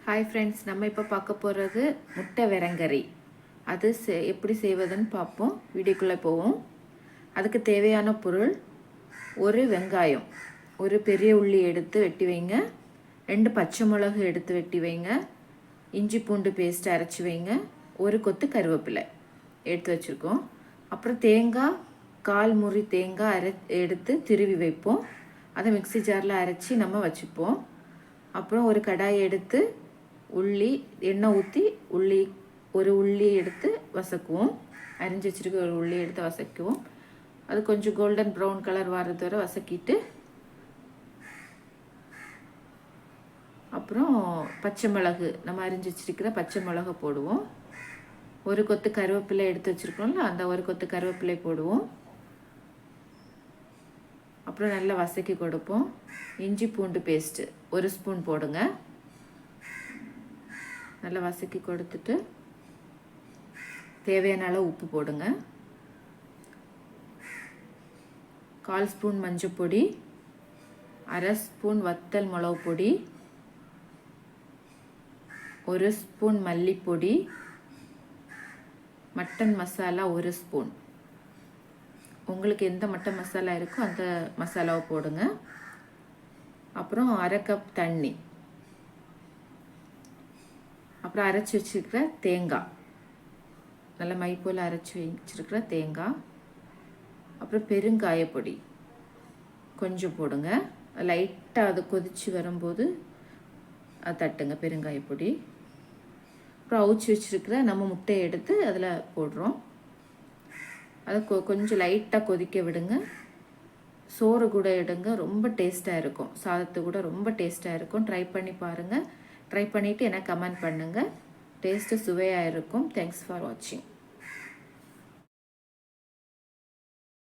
Hi friends, நம்ம இப்போ பார்க்க போகிறது முட்டை வெரங்கரி. அது எப்படி செய்வதுன்னு பார்ப்போம். வீடியோக்குள்ளே போவோம். அதுக்கு தேவையான பொருள்: ஒரு வெங்காயம், ஒரு பெரிய உள்ளி எடுத்து வெட்டி வைங்க, 2 பச்சை மிளகு எடுத்து வெட்டி வைங்க, இஞ்சி பூண்டு பேஸ்ட் அரைச்சி வைங்க, ஒரு கொத்து கருவேப்பிலை எடுத்து வச்சுருக்கோம். அப்புறம் தேங்காய், 1/4 முறி தேங்காய் எடுத்து திருவி வைப்போம். அதை மிக்சி ஜாரில் அரைச்சி நம்ம வச்சுப்போம். அப்புறம் ஒரு கடாயை எடுத்து உள்ளி எண்ணெய் ஊற்றி ஒரு உள்ளி எடுத்து வதக்குவோம். அரிஞ்சு வச்சுருக்க ஒரு உள்ளி எடுத்து வதக்குவோம். அது கொஞ்சம் கோல்டன் ப்ரௌன் கலர் வர்றது வரை வதக்கிட்டு, அப்புறம் பச்சை மிளகு, நம்ம அரிஞ்சு வச்சுருக்கிற பச்சை மிளகை போடுவோம். ஒரு கொத்து கருவேப்பிலை எடுத்து வச்சுருக்கோம்ல, அந்த ஒரு கொத்து கருவேப்பிலை போடுவோம். அப்புறம் நல்லா வதக்கி கொடுப்போம். இஞ்சி பூண்டு பேஸ்ட்டு 1 ஸ்பூன் போடுங்க. நல்லா வதக்கி கொடுத்துட்டு தேவையான அளவு உப்பு போடுங்க. 1/4 ஸ்பூன் மஞ்சள் பொடி, 1/2 ஸ்பூன் வத்தல் மிளகு பொடி, 1 ஸ்பூன் மல்லிப்பொடி, மட்டன் மசாலா 1 ஸ்பூன். உங்களுக்கு எந்த மட்டன் மசாலா இருக்கோ அந்த மசாலாவை போடுங்க. அப்புறம் 1/2 கப் தண்ணி. அப்புறம் அரைச்சி வச்சுருக்கிற தேங்காய், நல்லா மை போல் அரைச்சி வச்சுருக்கிற தேங்காய். அப்புறம் பெருங்காயப்பொடி கொஞ்சம் போடுங்க. லைட்டாக அது கொதித்து வரும்போது அது தட்டுங்க பெருங்காயப்பொடி. அப்புறம் அவிச்சு வச்சுருக்கிற நம்ம முட்டையை எடுத்து அதில் போடுறோம். அதை கொஞ்சம் லைட்டாக கொதிக்க விடுங்க. சோறு கூட எடுங்க, ரொம்ப டேஸ்ட்டாக இருக்கும். சாதத்து கூட ரொம்ப டேஸ்ட்டாக இருக்கும். ட்ரை பண்ணி பாருங்கள். ட்ரை பண்ணிவிட்டு எனக்கு கமெண்ட் பண்ணுங்கள். டேஸ்ட்டு சுவையாக இருக்கும். தேங்க்ஸ் ஃபார் வாட்சிங்.